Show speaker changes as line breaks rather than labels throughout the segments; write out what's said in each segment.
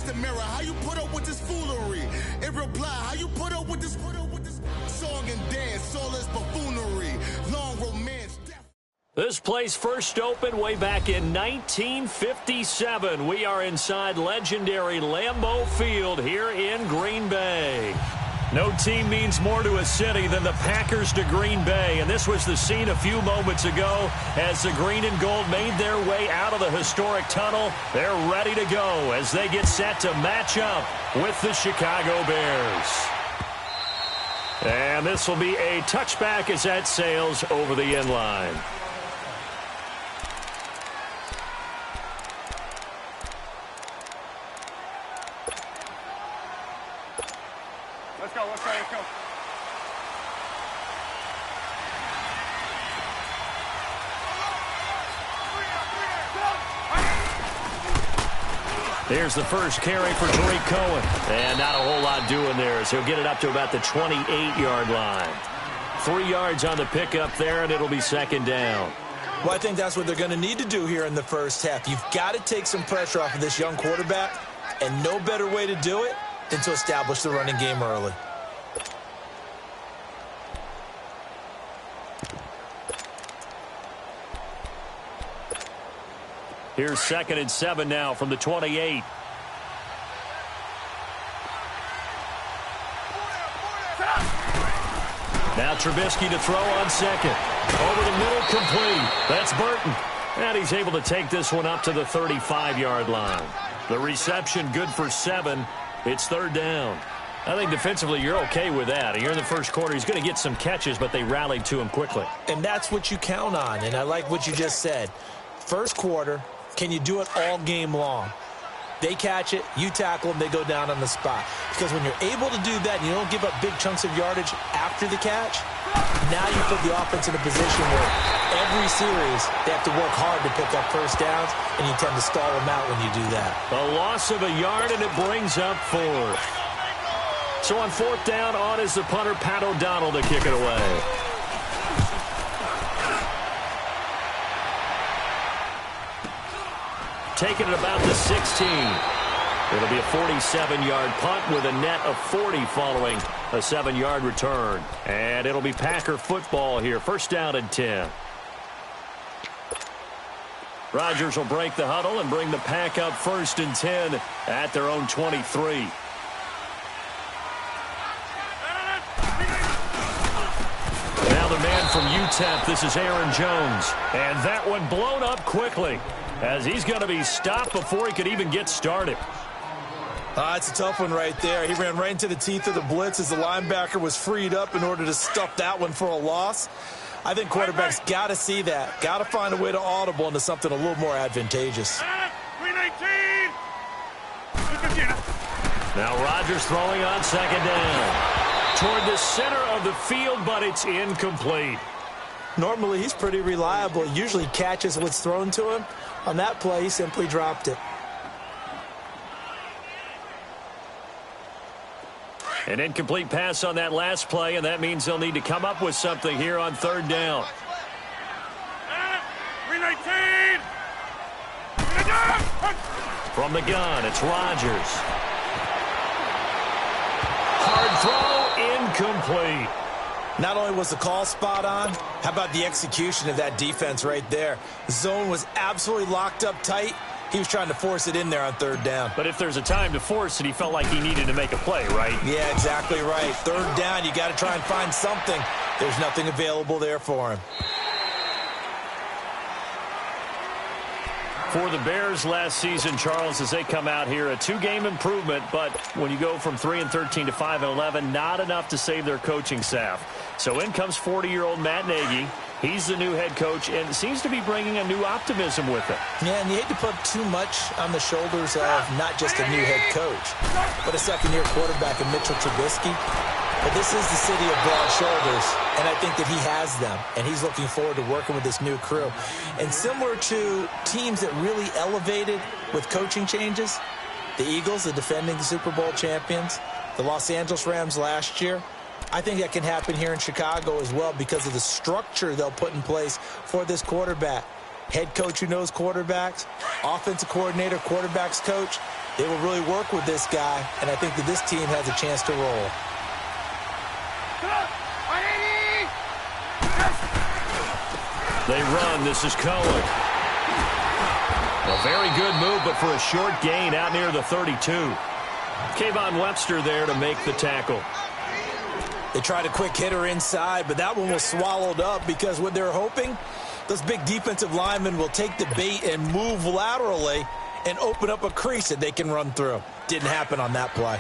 the mirror, how you put up with this foolery? In reply, how you put up with this song and dance, all this buffoonery, long romance.
This place first opened way back in 1957. We are inside legendary Lambeau Field here in Green Bay. No team means more to a city than the Packers to Green Bay, and this was the scene a few moments ago as the green and gold made their way out of the historic tunnel. They're ready to go as they get set to match up with the Chicago Bears. And this will be a touchback as that sails over the end line.
Let's go, let's go, let's go.
There's the first carry for Tariq Cohen. And not a whole lot doing there as he'll get it up to about the 28-yard line. 3 yards on the pickup there, and it'll be second down.
Well, I think that's what they're going to need to do here in the first half. You've got to take some pressure off of this young quarterback, and no better way to do it than to establish the running game early.
Here's 2nd and 7 now from the 28. Now Trubisky to throw on second. Over the middle, complete. That's Burton. And he's able to take this one up to the 35-yard line. The reception good for 7. It's third down. I think defensively you're okay with that. Here in the first quarter, he's going to get some catches, but they rallied to him quickly.
And that's what you count on, and I like what you just said. First quarter, can you do it all game long? They catch it, you tackle them, they go down on the spot. Because when you're able to do that and you don't give up big chunks of yardage after the catch, now you put the offense in a position where every series they have to work hard to pick up first downs, and you tend to stall them out when you do that.
A loss of a yard, and it brings up 4th. So on 4th down, on is the punter, Pat O'Donnell, to kick it away. Taking it about the 16. It'll be a 47-yard punt with a net of 40 following a 7-yard return. And it'll be Packer football here. First down and 10. Rodgers will break the huddle and bring the Pack up 1st and 10 at their own 23. Now the man from UTEP, this is Aaron Jones. And that one blown up quickly, as he's going to be stopped before he could even get started.
It's a tough one right there. He ran right into the teeth of the blitz as the linebacker was freed up in order to stuff that one for a loss. I think quarterbacks got to see that. Got to find a way to audible into something a little more advantageous.
319.
Now Rodgers throwing on second down. Toward the center of the field, but it's incomplete.
Normally, he's pretty reliable. He usually catches what's thrown to him. On that play, he simply dropped it.
An incomplete pass on that last play, and that means they'll need to come up with something here on 3rd down.
319.
From the gun, it's Rodgers. Hard throw, incomplete.
Not only was the call spot on, how about the execution of that defense right there? The zone was absolutely locked up tight. He was trying to force it in there on 3rd down.
But if there's a time to force it, he felt like he needed to make a play, right?
Yeah, exactly right. 3rd down, you got to try and find something. There's nothing available there for him.
For the Bears last season, Charles, as they come out here, a 2-game improvement, but when you go from 3-13 to 5-11, not enough to save their coaching staff. So in comes 40-year-old Matt Nagy. He's the new head coach and seems to be bringing a new optimism with him.
Yeah, and you hate to put too much on the shoulders of not just a new head coach, but a second-year quarterback in Mitchell Trubisky. But this is the city of broad shoulders, and I think that he has them, and he's looking forward to working with this new crew. And similar to teams that really elevated with coaching changes, the Eagles, the defending Super Bowl champions, the Los Angeles Rams last year, I think that can happen here in Chicago as well because of the structure they'll put in place for this quarterback. head coach who knows quarterbacks, offensive coordinator, quarterbacks coach. They will really work with this guy, and I think that this team has a chance to roll.
They run. This is Cohen. A very good move, but for a short gain out near the 32. Kayvon Webster there to make the tackle.
They tried a quick hitter inside, but that one was swallowed up because what they're hoping, those big defensive linemen will take the bait and move laterally and open up a crease that they can run through. Didn't happen on that play.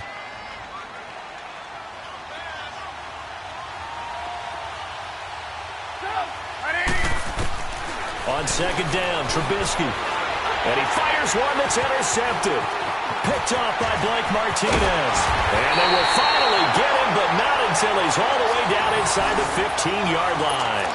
On second down, Trubisky. And he fires one that's intercepted. Picked off by Blake Martinez. And they will finally get him, but not until he's all the way down inside the 15-yard line.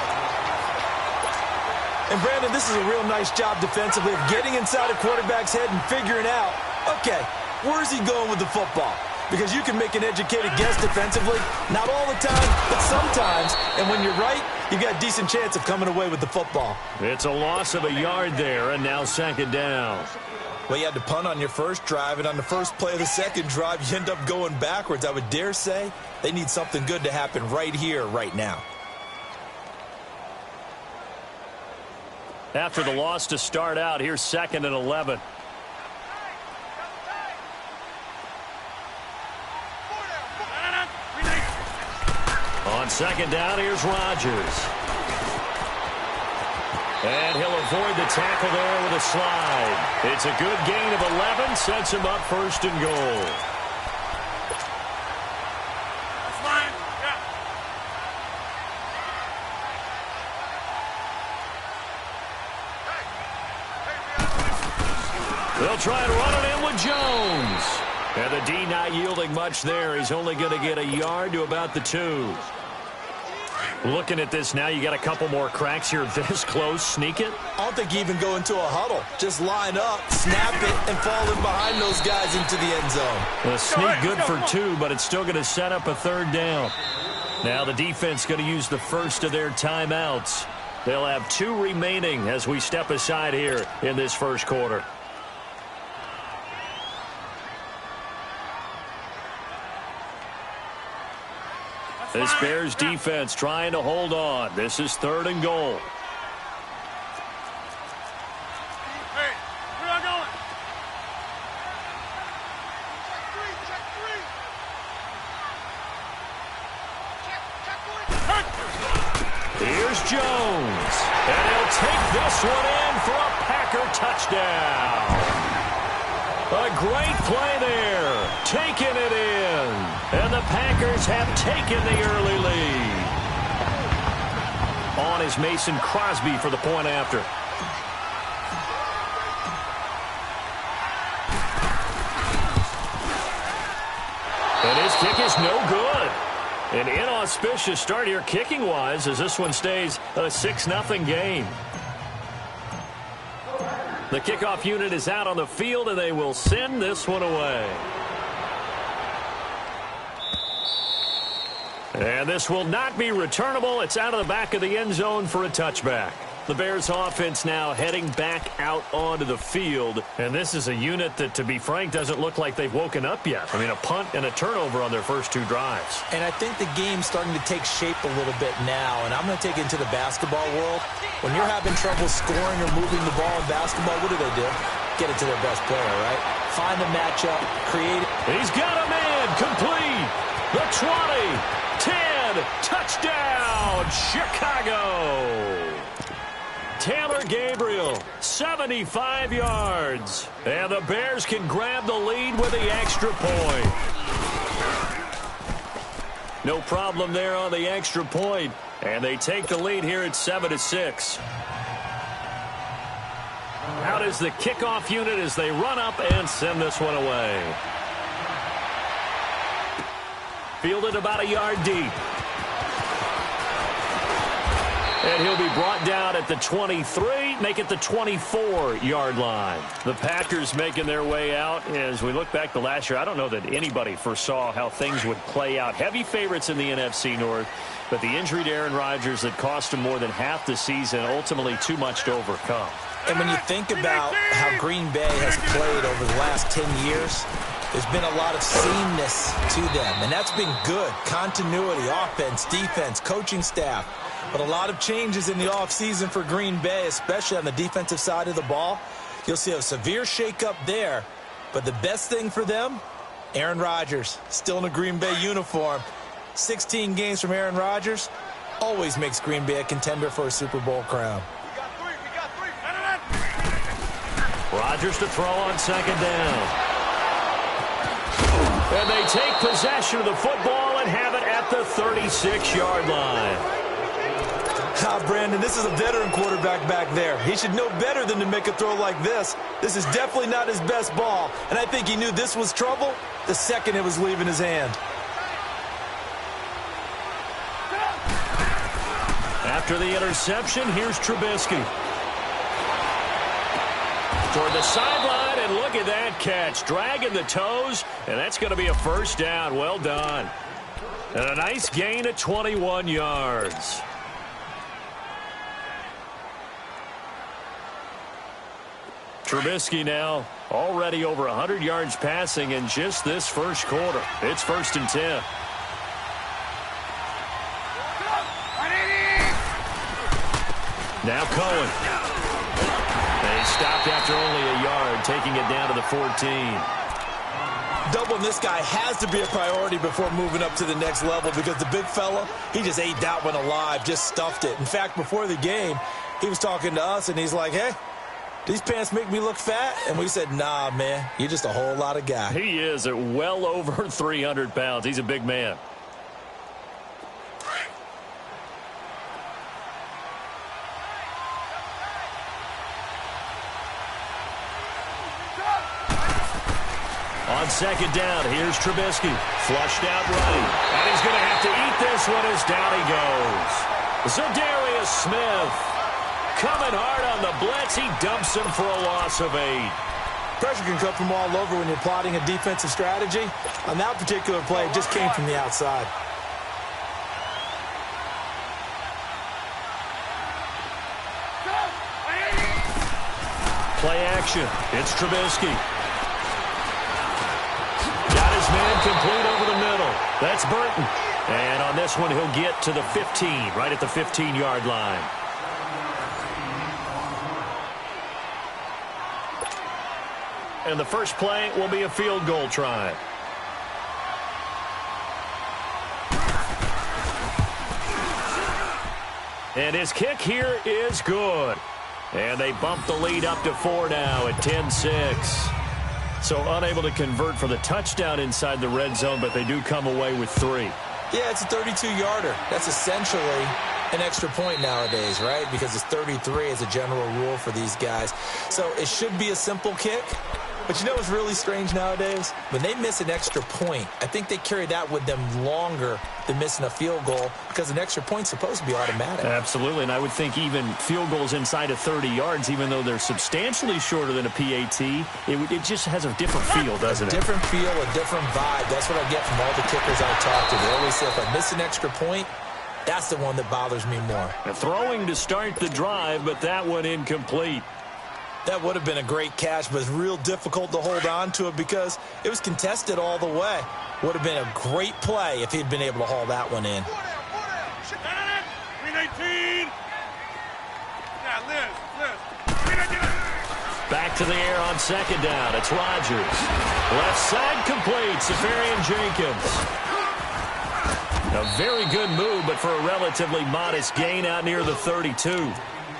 And, Brandon, this is a real nice job defensively of getting inside a quarterback's head and figuring out, okay, where's he going with the football? Because you can make an educated guess defensively, not all the time, but sometimes. And when you're right, you've got a decent chance of coming away with the football.
It's a loss of a yard there, and now second down.
Well, you had to punt on your first drive, and on the first play of the second drive, you end up going backwards. I would dare say they need something good to happen right here, right now.
After the loss to start out, here's 2nd and 11. On second down, here's Rodgers. And he'll avoid the tackle there with a slide. It's a good gain of 11, sets him up 1st and goal. They'll try and run it in with Jones. And the D not yielding much there. He's only going to get a yard to about the 2. Looking at this now, you got a couple more cracks here this close. Sneak it?
I don't think you even go into a huddle. Just line up, snap it, and fall in behind those guys into the end zone.
A sneak good for 2, but it's still going to set up a 3rd down. Now the defense going to use the first of their timeouts. They'll have 2 remaining as we step aside here in this first quarter. This Bears defense trying to hold on. This is 3rd and goal.
Hey, where are going?
Here's Jones. And he'll take this one in for a Packer touchdown. A great play there. Taking it in. And the Packers have taken the early lead. On is Mason Crosby for the point after. And his kick is no good. An inauspicious start here kicking-wise as this one stays a 6-0 game. The kickoff unit is out on the field, and they will send this one away. And this will not be returnable. It's out of the back of the end zone for a touchback. The Bears offense now heading back out onto the field. And this is a unit that, to be frank, doesn't look like they've woken up yet. I mean, a punt and a turnover on their first 2 drives.
And I think the game's starting to take shape a little bit now. And I'm going to take it into the basketball world. When you're having trouble scoring or moving the ball in basketball, what do? Get it to their best player, right? Find the matchup, create it.
He's got a man complete. The 20, 10, touchdown, Chicago. Taylor Gabriel, 75 yards. And the Bears can grab the lead with the extra point. No problem there on the extra point. And they take the lead here at 7-6. Out is the kickoff unit as they run up and send this one away. Fielded about a yard deep. And he'll be brought down at the 23, make it the 24-yard line. The Packers making their way out. As we look back to last year, I don't know that anybody foresaw how things would play out. Heavy favorites in the NFC North, but the injury to Aaron Rodgers that cost him more than half the season, ultimately too much to overcome.
And when you think about how Green Bay has played over the last 10 years, there's been a lot of sameness to them, and that's been good. Continuity, offense, defense, coaching staff. But a lot of changes in the offseason for Green Bay, especially on the defensive side of the ball. You'll see a severe shakeup there. But the best thing for them, Aaron Rodgers, still in a Green Bay uniform. 16 games from Aaron Rodgers always makes Green Bay a contender for a Super Bowl crown.
We got three.
Rodgers to throw on second down. And they take possession of the football and have it at the 36-yard line.
Brandon, this is a veteran quarterback back there. He should know better than to make a throw like this. This is definitely not his best ball, and I think he knew this was trouble the second it was leaving his hand.
After the interception, here's Trubisky. Toward the sideline, and look at that catch. Dragging the toes, and that's going to be a first down. Well done. And a nice gain of 21 yards. Trubisky now already over 100 yards passing in just this first quarter. It's 1st and 10. Now Cohen. They stopped after only a yard, taking it down to the 14.
Doubling this guy has to be a priority before moving up to the next level because the big fella, he just ate that one alive, just stuffed it. In fact, before the game, he was talking to us, and he's like, hey, these pants make me look fat? And we said, nah, man, you're just a whole lot of guy.
He is at well over 300 pounds. He's a big man. On second down, here's Trubisky. Flushed out right. And he's going to have to eat this one as down he goes. Za'Darius Smith. Coming hard on the blitz. He dumps him for a loss of 8.
Pressure can come from all over when you're plotting a defensive strategy. On that particular play, it just came from the outside.
Play action. It's Trubisky. Got his man complete over the middle. That's Burton. And on this one, he'll get to the 15, right at the 15-yard line. And the first play will be a field goal try. And his kick here is good. And they bump the lead up to 4 now at 10-6. So unable to convert for the touchdown inside the red zone, but they do come away with 3.
Yeah, it's a 32-yarder. That's essentially an extra point nowadays, right? Because it's 33 as a general rule for these guys. So it should be a simple kick. But you know what's really strange nowadays? When they miss an extra point, I think they carry that with them longer than missing a field goal because an extra point's supposed to be automatic.
Absolutely, and I would think even field goals inside of 30 yards, even though they're substantially shorter than a PAT, it just has a different feel, doesn't it?
A different feel, a different vibe. That's what I get from all the kickers I talk to. They always say if I miss an extra point, that's the one that bothers me more.
Throwing to start the drive, but that one incomplete.
That would have been a great catch, but it's real difficult to hold on to it because it was contested all the way. Would have been a great play if he'd been able to haul that one in.
319. Yeah, Liz.
Back to the air on second down. It's Rodgers. Left side complete. Safarian Jenkins. A very good move, but for a relatively modest gain out near the 32.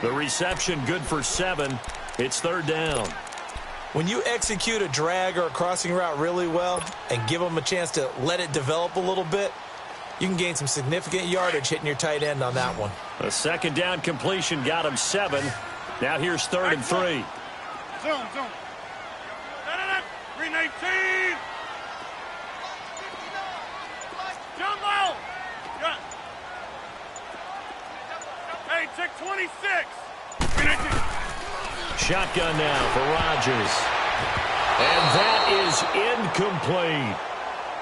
The reception good for 7. It's 3rd down.
When you execute a drag or a crossing route really well and give them a chance to let it develop a little bit, you can gain some significant yardage hitting your tight end on that one.
A second down completion got him 7. Now here's 3rd and 3.
Zone. 319. Jumbo. Hey, check 26. 319.
Shotgun now for Rodgers. And that is incomplete.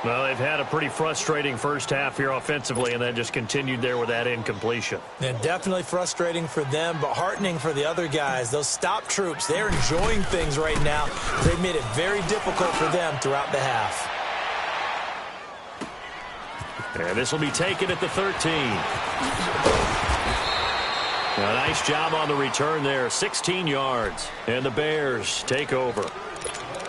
Well, they've had a pretty frustrating first half here offensively and then just continued there with that incompletion.
And definitely frustrating for them, but heartening for the other guys. Those stop troops, they're enjoying things right now. They've made it very difficult for them throughout the half.
And this will be taken at the 13. A nice job on the return there, 16 yards. And the Bears take over.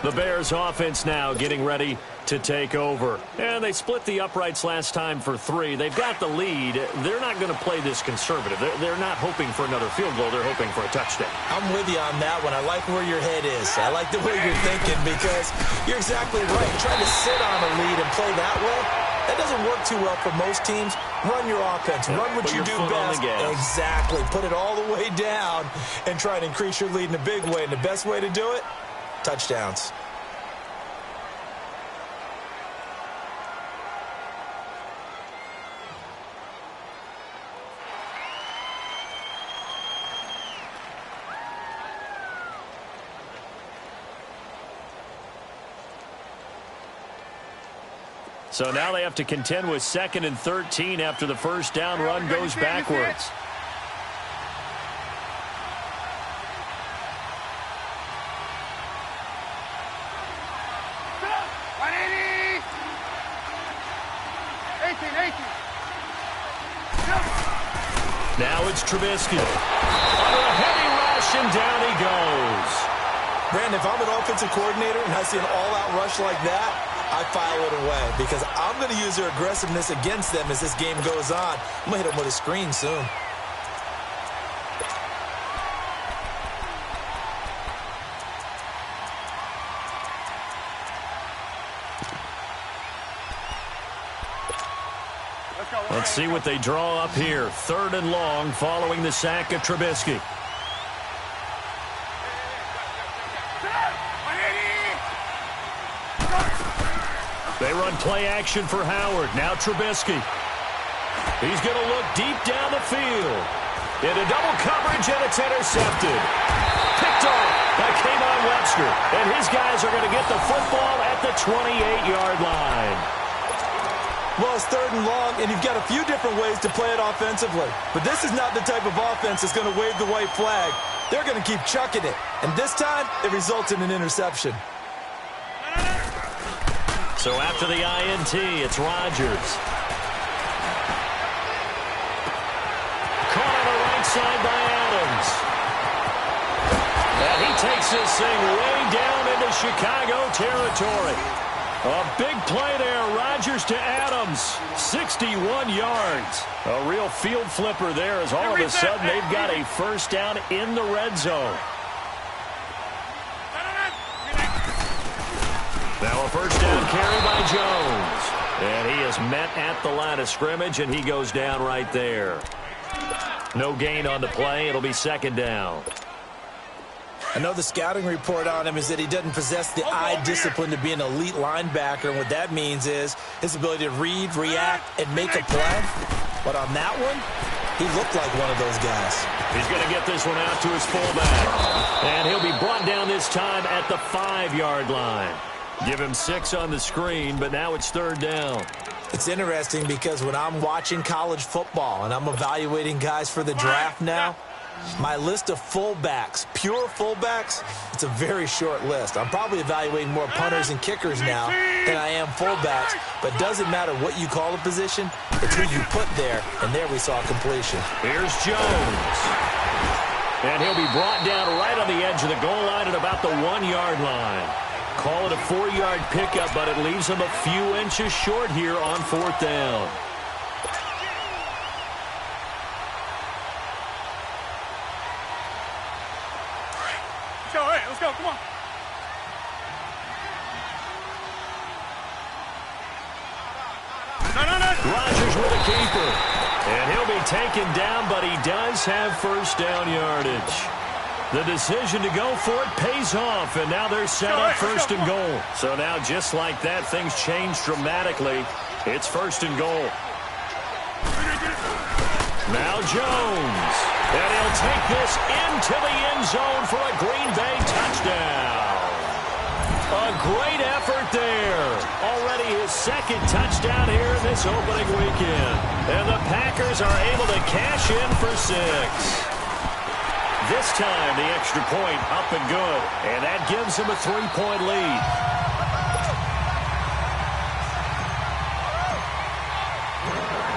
The Bears offense now getting ready to take over. And they split the uprights last time for 3. They've got the lead. They're not going to play this conservative. They're not hoping for another field goal. They're hoping for a touchdown.
I'm with you on that one. I like where your head is. I like the way you're thinking because you're exactly right. Trying to sit on a lead and play that way, that doesn't work too well for most teams. Run your offense. Run what you do best. Exactly. Put it all the way down and try to increase your lead in a big way. And the best way to do it, touchdowns.
So now they have to contend with 2nd and 13 after the first down run goes backwards. Now it's Trubisky. Under a heavy rush, and down he goes.
Brandon, if I'm an offensive coordinator and I see an all-out rush like that, I file it away because I'm going to use their aggressiveness against them as this game goes on. I'm going to hit them with a screen soon.
Let's see what they draw up here. 3rd and long following the sack of Trubisky. They run play action for Howard. Now Trubisky. He's going to look deep down the field. Into double coverage, and it's intercepted. Picked off by Kayvon Webster. And his guys are going to get the football at the 28-yard line.
Well, it's 3rd and long, and you've got a few different ways to play it offensively. But this is not the type of offense that's going to wave the white flag. They're going to keep chucking it. And this time, it results in an interception.
So after the INT, it's Rodgers. Caught on the right side by Adams. And he takes this thing way down into Chicago territory. A big play there, Rodgers to Adams, 61 yards. A real field flipper there as all of a sudden they've got a first down in the red zone. Now a first down carry by Jones. And he is met at the line of scrimmage, and he goes down right there. No gain on the play. It'll be 2nd down.
I know the scouting report on him is that he doesn't possess the eye discipline to be an elite linebacker, and what that means is his ability to read, react, and make a play. But on that one, he looked like one of those guys.
He's going to get this one out to his fullback. And he'll be brought down this time at the 5-yard line. Give him 6 on the screen, but now it's 3rd down.
It's interesting because when I'm watching college football and I'm evaluating guys for the draft now, my list of fullbacks, pure fullbacks, it's a very short list. I'm probably evaluating more punters and kickers now than I am fullbacks, but it doesn't matter what you call a position, it's who you put there, and there we saw completion.
Here's Jones. And he'll be brought down right on the edge of the goal line at about the 1-yard line. Call it a 4-yard pickup, but it leaves him a few inches short here on 4th down.
Let's go, come on. No.
Rodgers with a keeper. And he'll be taken down, but he does have first down yardage. The decision to go for it pays off, and now they're set up 1st and goal. So now, just like that, things change dramatically. It's 1st and goal. Now Jones. And he'll take this into the end zone for a Green Bay touchdown. A great effort there. Already his second touchdown here in this opening weekend. And the Packers are able to cash in for 6. This time the extra point up and good. And that gives him a 3-point lead.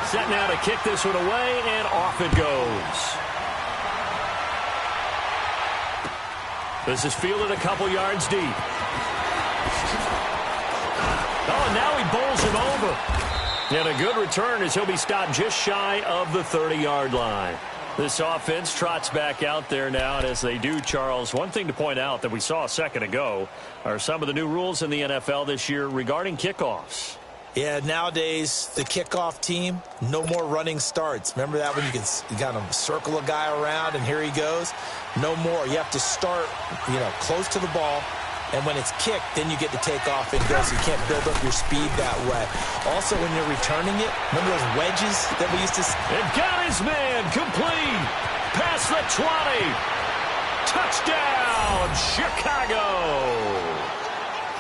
Set now to kick this one away, and off it goes. This is fielded a couple yards deep. Oh, and now he bowls him over. And a good return as he'll be stopped just shy of the 30-yard line. This offense trots back out there now, and as they do, Charles, one thing to point out that we saw a second ago are some of the new rules in the NFL this year regarding kickoffs.
Yeah, nowadays, the kickoff team, no more running starts. Remember that when you got to circle a guy around, and here he goes? No more. You have to start, close to the ball, and when it's kicked, then you get to take off and go, so you can't build up your speed that way. Also, when you're returning it, remember those wedges that we used to...
And got his man, complete, past the 20. Touchdown, Chicago.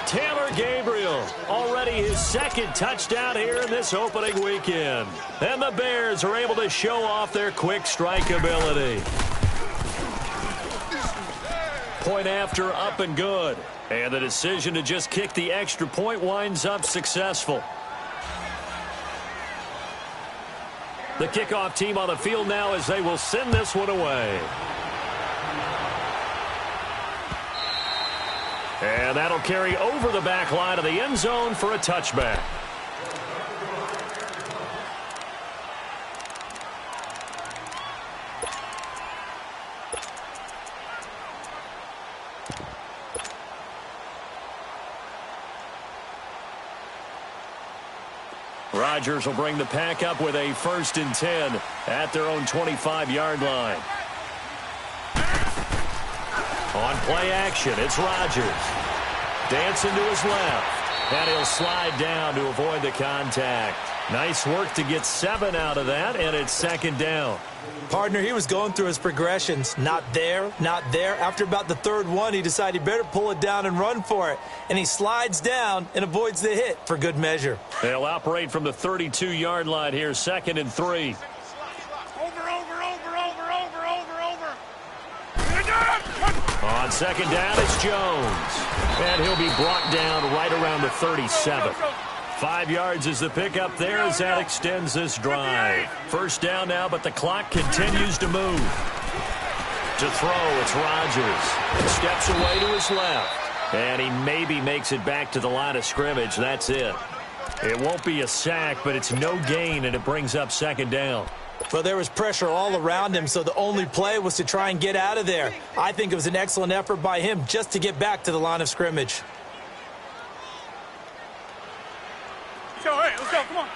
Taylor Gabriel, already his second touchdown here in this opening weekend. And the Bears are able to show off their quick strike ability. Point after, up and good. And the decision to just kick the extra point winds up successful. The kickoff team on the field now as they will send this one away. And that'll carry over the back line of the end zone for a touchback. Rodgers will bring the pack up with a 1st and 10 at their own 25-yard line. On play action, it's Rodgers. Dancing to his left. And he'll slide down to avoid the contact. Nice work to get 7 out of that, and it's 2nd down.
Partner, he was going through his progressions. Not there, not there. After about the 3rd one, he decided he better pull it down and run for it. And he slides down and avoids the hit for good measure.
They'll operate from the 32-yard line here, 2nd and 3. On 2nd down, it's Jones. And he'll be brought down right around the 37. 5 yards is the pickup there as that extends this drive. 1st down now, but the clock continues to move. To throw, it's Rodgers. Steps away to his left. And he maybe makes it back to the line of scrimmage. That's it. It won't be a sack, but it's no gain, and it brings up 2nd down.
Well, there was pressure all around him, so the only play was to try and get out of there. I think it was an excellent effort by him just to get back to the line of scrimmage.
Let's go, hey, let's go, come on.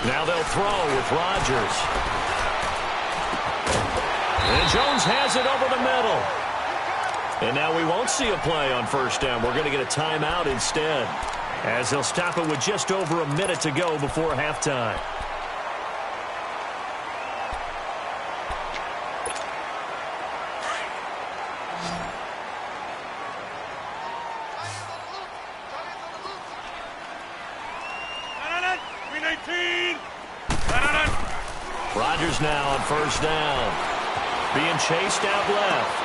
Now they'll throw with Rodgers. And Jones has it over the middle. And now we won't see a play on 1st down. We're going to get a timeout instead, as they'll stop it with just over a minute to go before halftime. Rodgers now on 1st down. Being chased out left.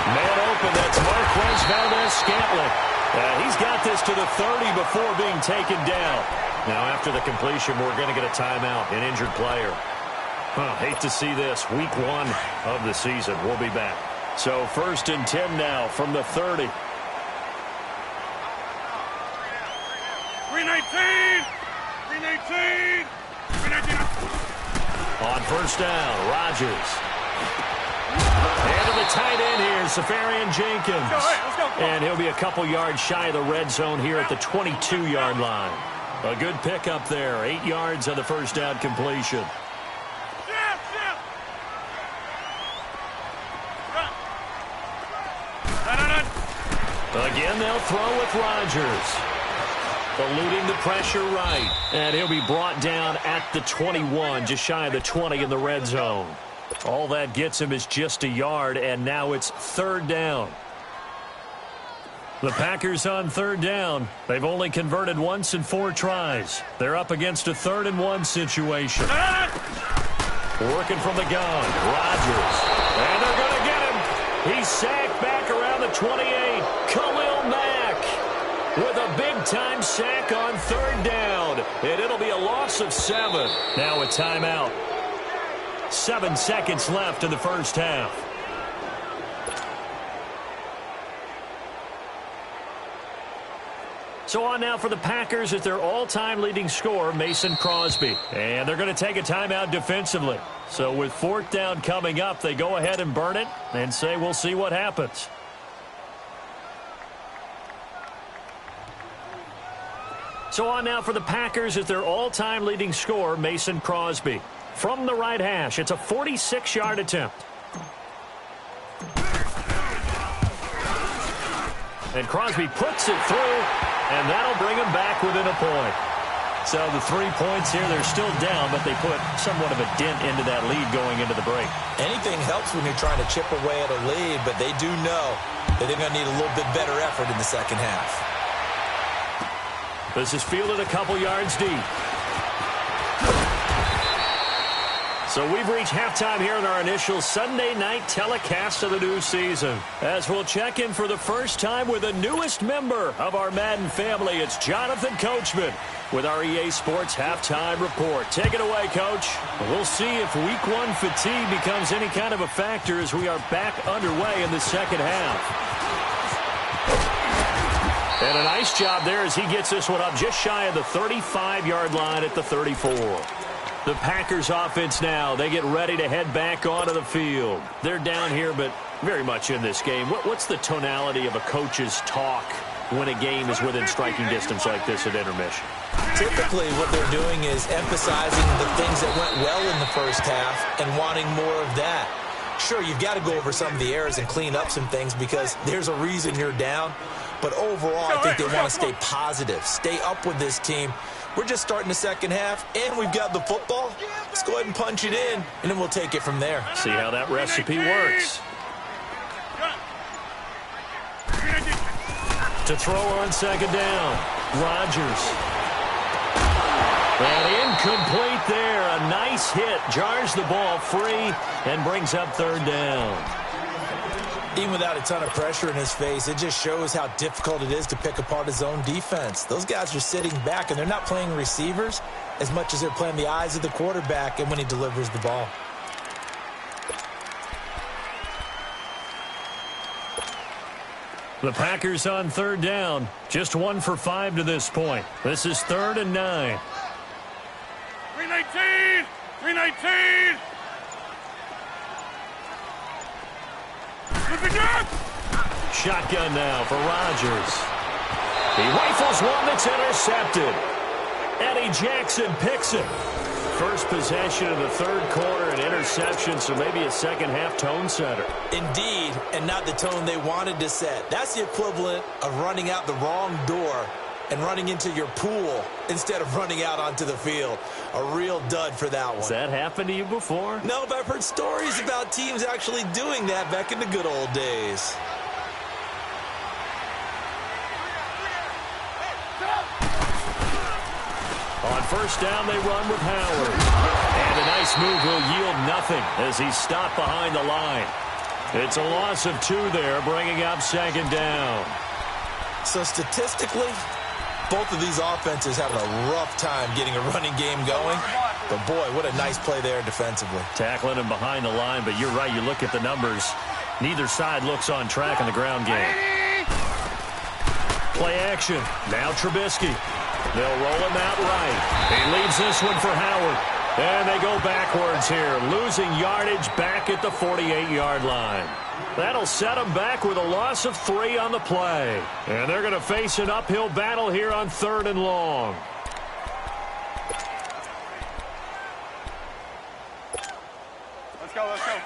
Man open, that's Marquez Valdes-Scantling. He's got this to the 30 before being taken down. Now after the completion, we're going to get a timeout, an injured player. Hate to see this. Week 1 of the season. We'll be back. So 1st and 10 now from the 30.
319! 319! 319!
On 1st down, Rodgers. And to the tight end here, Safarian Jenkins.
Let's go.
And he'll be a couple yards shy of the red zone here at the 22-yard line. A good pickup there. 8 yards on the 1st down completion. Again, they'll throw with Rodgers. eluding the pressure right. And he'll be brought down at the 21, just shy of the 20 in the red zone. All that gets him is just a yard, and now it's third down. The Packers on third down. They've only converted once in 4 tries. They're up against a 3rd-and-1 situation. Working from the gun, Rodgers. And they're going to get him. He's sacked back around the 28. Khalil Mack with a big-time sack on third down. And it'll be a loss of 7. Now a timeout. 7 seconds left in the first half. So on now for the Packers is their all-time leading scorer, Mason Crosby. And they're going to take a timeout defensively. So with 4th down coming up, they go ahead and burn it and say we'll see what happens. So on now for the Packers is their all-time leading scorer, Mason Crosby. From the right hash, it's a 46-yard attempt. And Crosby puts it through. And that'll bring him back within a point. So the 3 points here, they're still down, but they put somewhat of a dent into that lead going into the break.
Anything helps when you're trying to chip away at a lead, but they do know that they're going to need a little bit better effort in the second half.
This is fielded a couple yards deep. So we've reached halftime here in our initial Sunday night telecast of the new season. As we'll check in for the first time with the newest member of our Madden family, it's Jonathan Coachman with our EA Sports Halftime Report. Take it away, Coach. We'll see if Week 1 fatigue becomes any kind of a factor as we are back underway in the second half. And a nice job there as he gets this one up just shy of the 35-yard line at the 34. The Packers offense now, they get ready to head back onto the field. They're down here, but very much in this game. What's the tonality of a coach's talk when a game is within striking distance like this at intermission?
Typically, what they're doing is emphasizing the things that went well in the first half and wanting more of that. Sure, you've got to go over some of the errors and clean up some things because there's a reason you're down. But overall, I think they want to stay positive, stay up with this team. We're just starting the second half, and we've got the football. Let's go ahead and punch it in, and then we'll take it from there.
See how that recipe works. To throw on second down, Rodgers. And incomplete there. A nice hit. Jars the ball free and brings up third down.
Even without a ton of pressure in his face, it just shows how difficult it is to pick apart his own defense. Those guys are sitting back, and they're not playing receivers as much as they're playing the eyes of the quarterback and when he delivers the ball.
The Packers on third down. Just 1 for 5 to this point. This is 3rd and 9.
319! 319!
Shotgun now for Rodgers. He rifles one that's intercepted. Eddie Jackson picks it. First possession of the third quarter, an interception, so maybe a second-half tone setter.
Indeed, and not the tone they wanted to set. That's the equivalent of running out the wrong door and running into your pool instead of running out onto the field. A real dud for that one.
Has that happened to you before?
No, but I've heard stories about teams actually doing that back in the good old days.
On first down, they run with Howard. And a nice move will yield nothing as he's stopped behind the line. It's a loss of 2 there, bringing up second down.
So statistically, both of these offenses having a rough time getting a running game going. But, boy, what a nice play there defensively.
Tackling him behind the line, but you're right. You look at the numbers. Neither side looks on track in the ground game. Play action. Now Trubisky. They'll roll him out right. He leaves this one for Howard. And they go backwards here, losing yardage back at the 48-yard line. That'll set them back with a loss of 3 on the play. And they're going to face an uphill battle here on 3rd and long.
Let's go, let's go.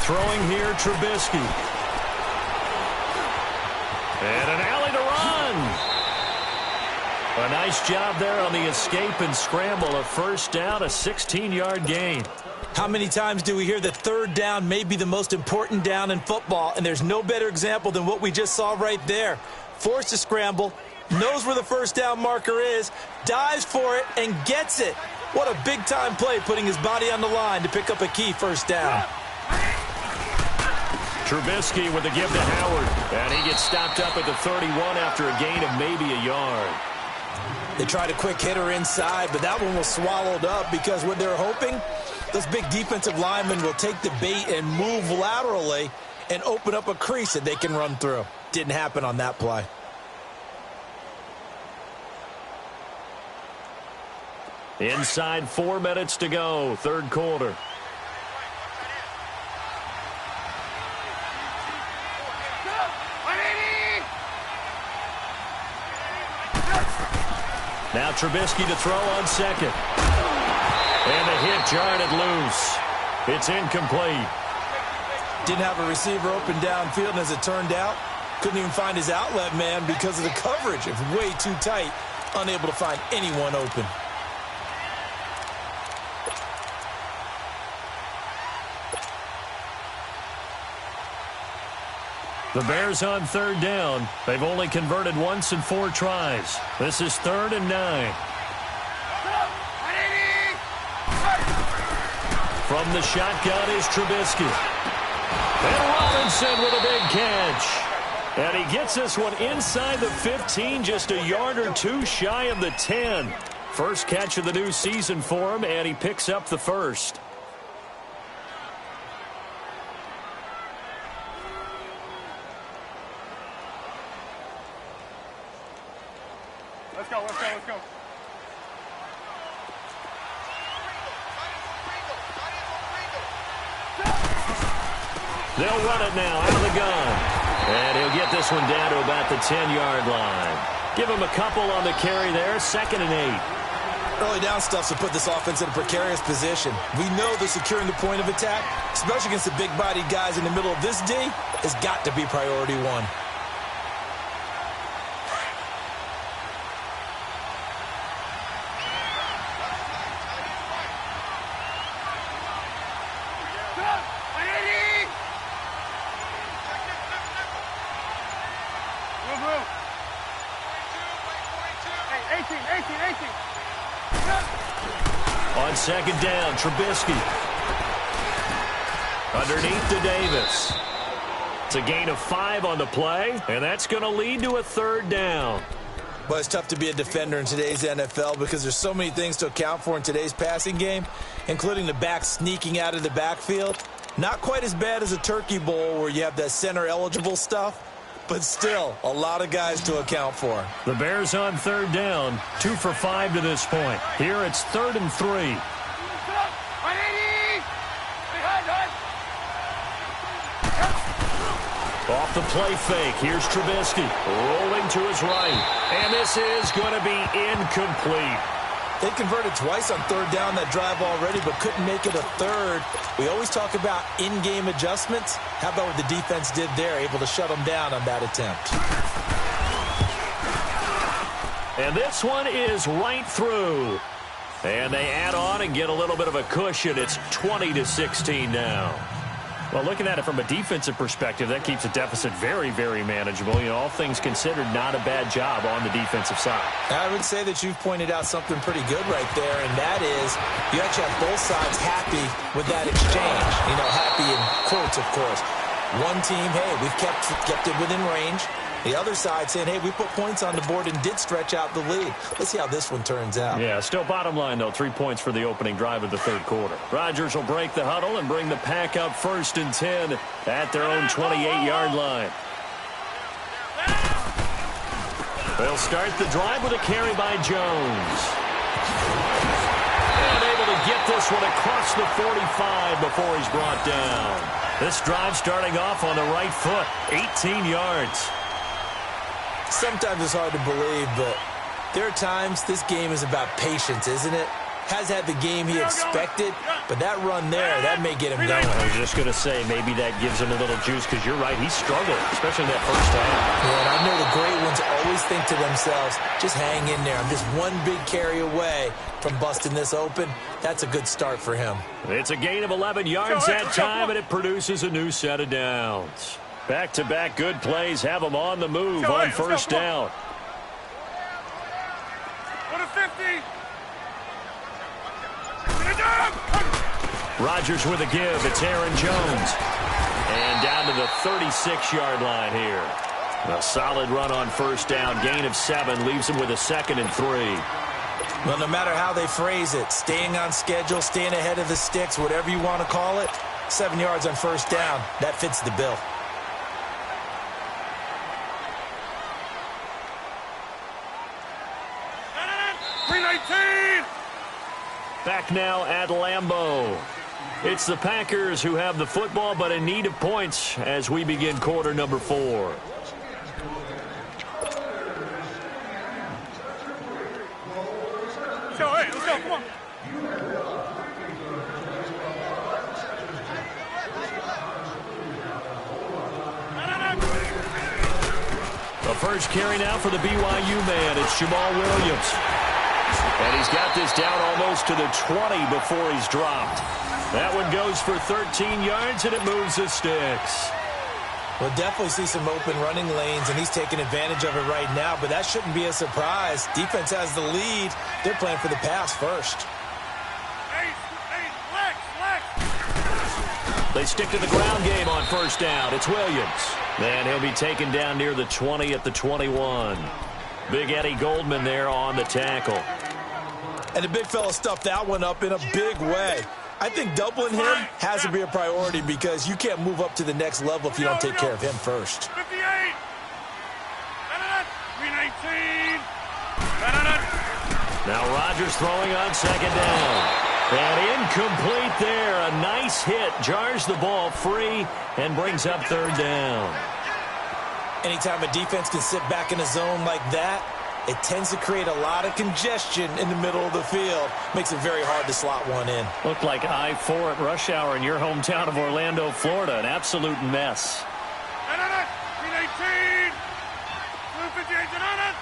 Throwing here, Trubisky. And an alley to run. A nice job there on the escape and scramble. A first down, a 16-yard gain.
How many times do we hear that third down may be the most important down in football? And there's no better example than what we just saw right there. Forced to scramble, knows where the first down marker is, dives for it, and gets it. What a big-time play, putting his body on the line to pick up a key first down.
Trubisky with a give to Howard. And he gets stopped up at the 31 after a gain of maybe a yard.
They tried a quick hitter inside, but that one was swallowed up because what they're hoping, those big defensive linemen will take the bait and move laterally and open up a crease that they can run through. Didn't happen on that play.
Inside 4 minutes to go, third quarter. Now Trubisky to throw on second. And the hit jarred it loose. It's incomplete.
Didn't have a receiver open downfield, and as it turned out, couldn't even find his outlet man because of the coverage. It was way too tight, unable to find anyone open.
The Bears on third down. They've only converted once in 4 tries. This is 3rd and 9. From the shotgun is Trubisky. And Robinson with a big catch. And he gets this one inside the 15, just a yard or 2 shy of the 10. First catch of the new season for him, and he picks up the first.
Let's go, let's go, let's go.
They'll run it now out of the gun. And he'll get this one down to about the 10-yard line. Give him a couple on the carry there, 2nd and 8.
Early down stuff to put this offense in a precarious position. We know they're securing the point of attack, especially against the big-bodied guys in the middle of this D, has got to be priority 1.
On second down, Trubisky. Underneath to Davis. It's a gain of 5 on the play, and that's going to lead to a 3rd down.
But it's tough to be a defender in today's NFL because there's so many things to account for in today's passing game, including the back sneaking out of the backfield. Not quite as bad as a turkey bowl where you have that center-eligible stuff, but still a lot of guys to account for.
The Bears on 3rd down, 2 for 5 to this point. Here it's 3rd and 3. Off the play fake, here's Trubisky, rolling to his right, and this is going to be incomplete.
They converted twice on 3rd down that drive already, but couldn't make it a 3rd. We always talk about in-game adjustments. How about what the defense did there, able to shut them down on that attempt?
And this one is right through. And they add on and get a little bit of a cushion. It's 20-16 now. Well, looking at it from a defensive perspective, that keeps a deficit very, very manageable. You know, all things considered, not a bad job on the defensive side.
I would say that you've pointed out something pretty good right there, and that is you actually have both sides happy with that exchange. You know, happy in quotes, of course. One team, hey, we've kept it within range. The other side saying, hey, we put points on the board and did stretch out the lead. Let's see how this one turns out.
Yeah, still bottom line, though, 3 points for the opening drive of the 3rd quarter. Rodgers will break the huddle and bring the pack up 1st and 10 at their own 28-yard line. They'll start the drive with a carry by Jones. And able to get this one across the 45 before he's brought down. This drive starting off on the right foot, 18 yards.
Sometimes it's hard to believe, but there are times this game is about patience, isn't it? has had the game he expected, but that run there, that may get him going.
I was just going to say, maybe that gives him a little juice, because you're right, he struggled, especially in that first half.
Yeah, and I know the great ones always think to themselves, just hang in there. I'm just one big carry away from busting this open. That's a good start for him.
It's a gain of 11 yards that time, and it produces a new set of downs. Back-to-back good plays have them on the move on first down.
Go to 50.
Rodgers with a give. It's Aaron Jones. And down to the 36-yard line here. A solid run on first down. Gain of 7 leaves him with a 2nd and 3.
Well, no matter how they phrase it, staying on schedule, staying ahead of the sticks, whatever you want to call it, 7 yards on first down, that fits the bill.
Back now at Lambeau. It's the Packers who have the football, but in need of points as we begin quarter number 4.
Let's go, come on.
The first carry now for the BYU man. It's Jamal Williams. And he's got this down almost to the 20 before he's dropped. That one goes for 13 yards, and it moves the sticks.
We'll definitely see some open running lanes, and he's taking advantage of it right now, but that shouldn't be a surprise. Defense has the lead. They're playing for the pass first.
They stick to the ground game on first down. It's Williams. And he'll be taken down near the 20 at the 21. Big Eddie Goldman there on the tackle.
And the big fella stuffed that one up in a big way. I think doubling him has to be a priority because you can't move up to the next level if you don't take care of him first.
58. 319.
Now Rodgers throwing on second down. And incomplete there. A nice hit. Jars the ball free and brings up third down.
Anytime a defense can sit back in a zone like that, it tends to create a lot of congestion in the middle of the field. Makes it very hard to slot one in.
Looked like I-4 at rush hour in your hometown of Orlando, Florida. An absolute mess.
319. 258.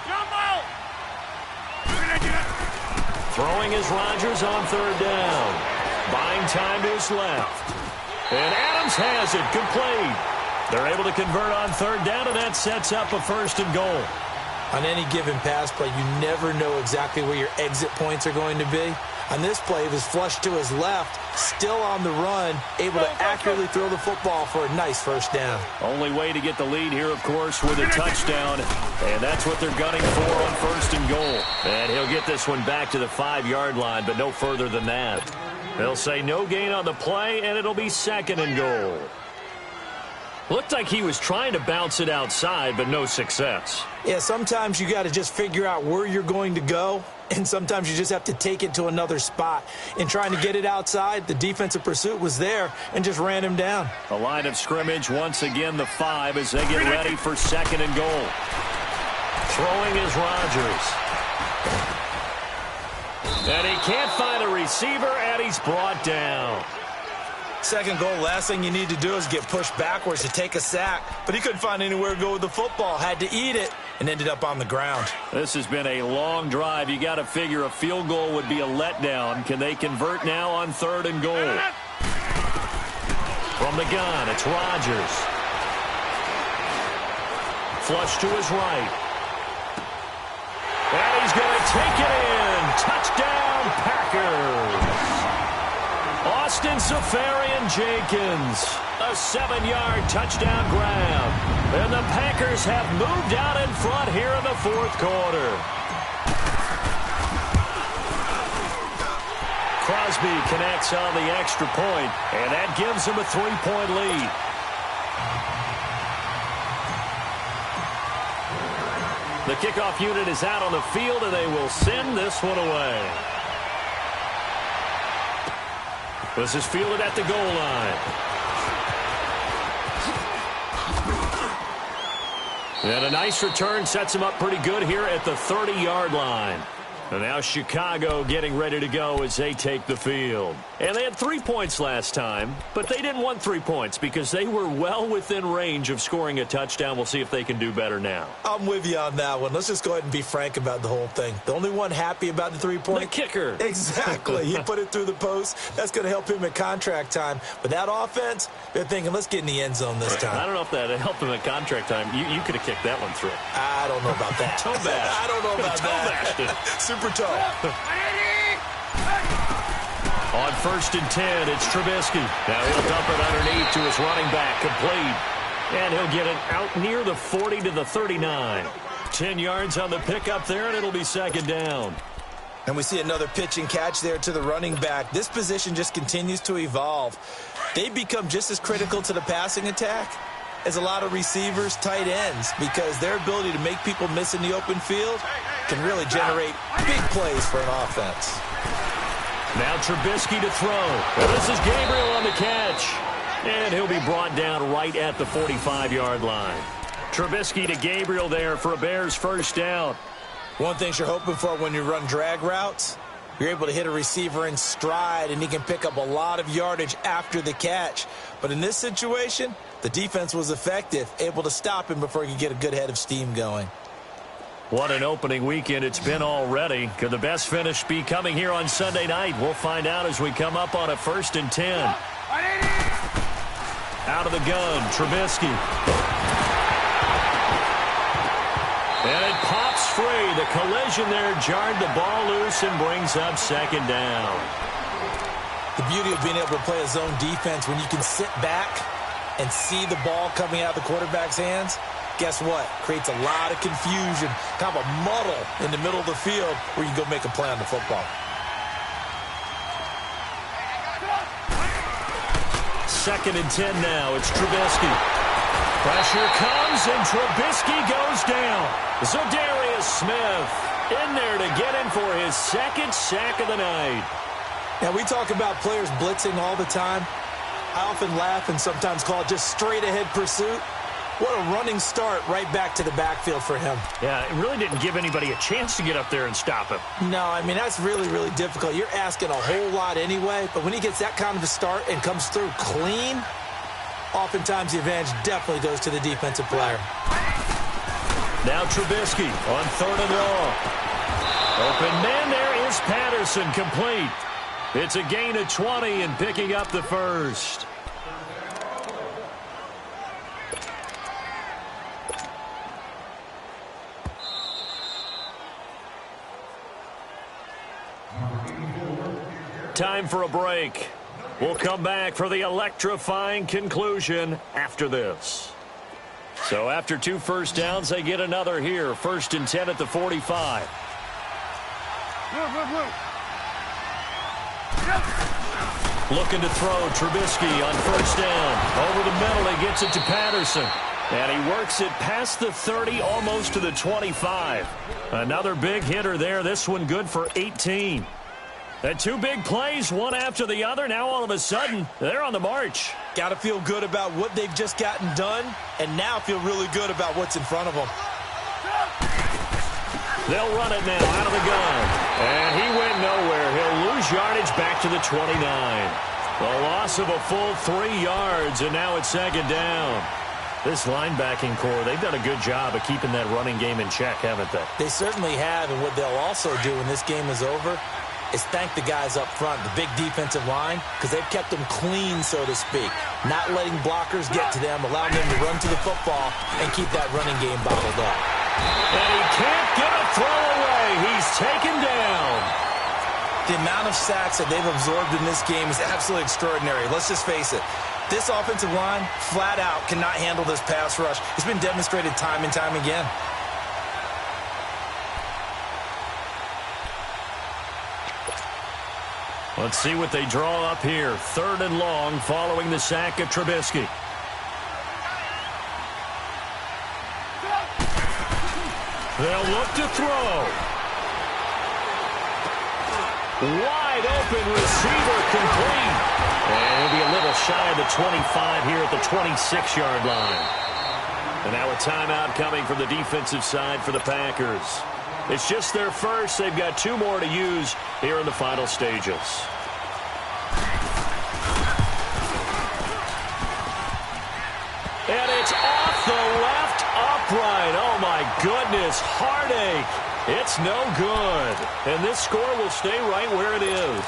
Jumbo.
Throwing is Rodgers on third down. Buying time to his left. And Adams has it. Complete. They're able to convert on third down, and that sets up a 1st and goal.
On any given pass play, you never know exactly where your exit points are going to be. On this play, it was flushed to his left, still on the run, able to accurately throw the football for a nice first down.
Only way to get the lead here, of course, with a touchdown, and that's what they're gunning for on 1st and goal. And he'll get this one back to the 5-yard line, but no further than that. They'll say no gain on the play, and it'll be 2nd and goal. Looked like he was trying to bounce it outside, but no success.
Yeah, sometimes you got to just figure out where you're going to go, and sometimes you just have to take it to another spot. In trying to get it outside, the defensive pursuit was there and just ran him down.
A line of scrimmage, once again the 5 as they get ready for 2nd and goal. Throwing is Rodgers. And he can't find a receiver, and he's brought down.
2nd goal, last thing you need to do is get pushed backwards to take a sack. But he couldn't find anywhere to go with the football. Had to eat it and ended up on the ground.
This has been a long drive. You got to figure a field goal would be a letdown. Can they convert now on 3rd and goal? From the gun, it's Rodgers. Flush to his right. And he's going to take it in. Touchdown, Packers. Austin Seferian-Jenkins, a 7-yard touchdown grab. And the Packers have moved out in front here in the 4th quarter. Crosby connects on the extra point, and that gives him a 3-point lead. The kickoff unit is out on the field, and they will send this one away. This is fielded at the goal line. And a nice return sets him up pretty good here at the 30-yard line. And now Chicago getting ready to go as they take the field. And they had 3 points last time, but they didn't want 3 points because they were well within range of scoring a touchdown. We'll see if they can do better now.
I'm with you on that one. Let's just go ahead and be frank about the whole thing. The only one happy about the 3-point?
The kicker.
Exactly. He put it through the post. That's going to help him at contract time. But that offense, they're thinking, let's get in the end zone this time.
I don't know if that helped him at contract time. You could have kicked that one through.
I don't know about that.
Toe bash.
I don't know about that. Super toe.
On 1st and 10, it's Trubisky. Now he'll dump it underneath to his running back, complete. And he'll get it out near the 40 to the 39. 10 yards on the pickup there, and it'll be 2nd down.
And we see another pitch and catch there to the running back. This position just continues to evolve. They become just as critical to the passing attack as a lot of receivers, tight ends, because their ability to make people miss in the open field can really generate big plays for an offense.
Now Trubisky to throw. And this is Gabriel on the catch. And he'll be brought down right at the 45-yard line. Trubisky to Gabriel there for a Bears 1st down.
One thing you're hoping for when you run drag routes, you're able to hit a receiver in stride, and he can pick up a lot of yardage after the catch. But in this situation, the defense was effective, able to stop him before he could get a good head of steam going.
What an opening weekend it's been already. Could the best finish be coming here on Sunday night? We'll find out as we come up on a 1st and 10. Out of the gun, Trubisky. And it pops free. The collision there jarred the ball loose and brings up 2nd down.
The beauty of being able to play a zone defense when you can sit back and see the ball coming out of the quarterback's hands, guess what? Creates a lot of confusion, kind of a muddle in the middle of the field where you can go make a play on the football.
2nd and 10 now. It's Trubisky. Pressure comes, and Trubisky goes down. Za'Darius Smith in there to get in for his 2nd sack of the night.
Now, we talk about players blitzing all the time. I often laugh and sometimes call it just straight-ahead pursuit. What a running start right back to the backfield for him.
Yeah, it really didn't give anybody a chance to get up there and stop him.
No, I mean, that's really, really difficult. You're asking a whole lot anyway, but when he gets that kind of a start and comes through clean, oftentimes the advantage definitely goes to the defensive player.
Now Trubisky on 3rd and long. Open man, there is Patterson, complete. It's a gain of 20 and picking up the 1st. Time for a break. We'll come back for the electrifying conclusion after this. So after 2 1st downs, they get another here. 1st and 10 at the 45. Looking to throw, Trubisky on 1st down. Over the middle, he gets it to Patterson. And he works it past the 30, almost to the 25. Another big hitter there. This one good for 18. The 2 big plays, one after the other. Now all of a sudden, they're on the march.
Got to feel good about what they've just gotten done, and now feel really good about what's in front of them.
They'll run it now out of the gun. And he went nowhere. He'll lose yardage back to the 29. The loss of a full 3 yards, and now it's 2nd down. This linebacking core, they've done a good job of keeping that running game in check, haven't they?
They certainly have, and what they'll also do when this game is over is thank the guys up front, the big defensive line, because they've kept them clean, so to speak. Not letting blockers get to them, allowing them to run to the football and keep that running game bottled up.
And he can't get a throw away. He's taken down.
The amount of sacks that they've absorbed in this game is absolutely extraordinary. Let's just face it. This offensive line, flat out, cannot handle this pass rush. It's been demonstrated time and time again.
Let's see what they draw up here. 3rd and long following the sack of Trubisky. They'll look to throw. Wide open receiver, complete. And he'll be a little shy of the 25 here at the 26-yard line. And now a timeout coming from the defensive side for the Packers. It's just their first. They've got 2 more to use here in the final stages. And it's off the left upright. Oh, my goodness. Heartache. It's no good. And this score will stay right where it is.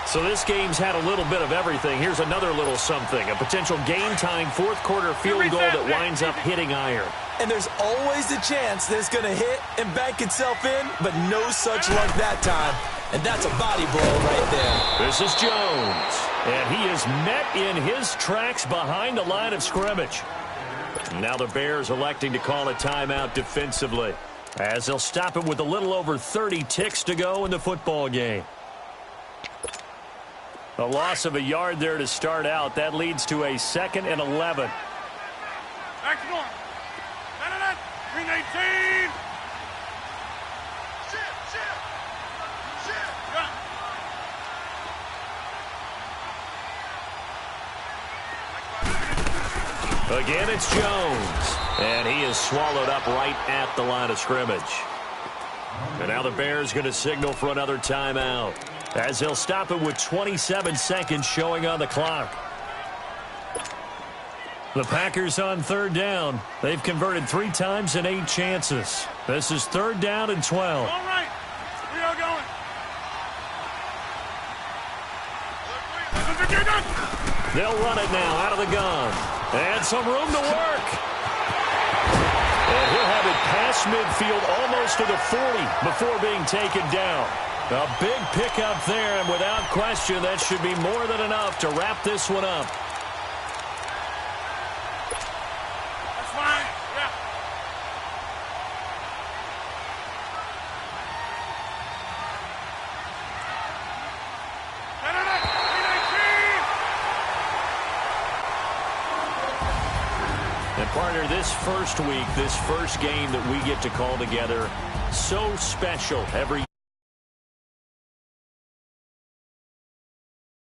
So this game's had a little bit of everything. Here's another little something. A potential game-tying fourth-quarter field goal that winds up hitting iron.
And there's always a chance that it's going to hit and bank itself in, but no such luck that time. And that's a body blow right there.
This is Jones. And he is met in his tracks behind the line of scrimmage. Now the Bears electing to call a timeout defensively, as they'll stop it with a little over 30 ticks to go in the football game. A loss of a yard there to start out. That leads to a 2nd and 11.
Back to norm. 319.
Again, it's Jones. And he is swallowed up right at the line of scrimmage. And now the Bears going to signal for another timeout, as they'll stop it with 27 seconds showing on the clock. The Packers on 3rd down. They've converted 3 times in 8 chances. This is 3rd down and 12.
All right. We are going.
They'll run it now out of the gun. And some room to work. And he'll have it past midfield almost to the 40 before being taken down. A big pickup there, and without question, that should be more than enough to wrap this one up.
That's fine. Yeah.
And partner, this first week, this first game that we get to call together, so special every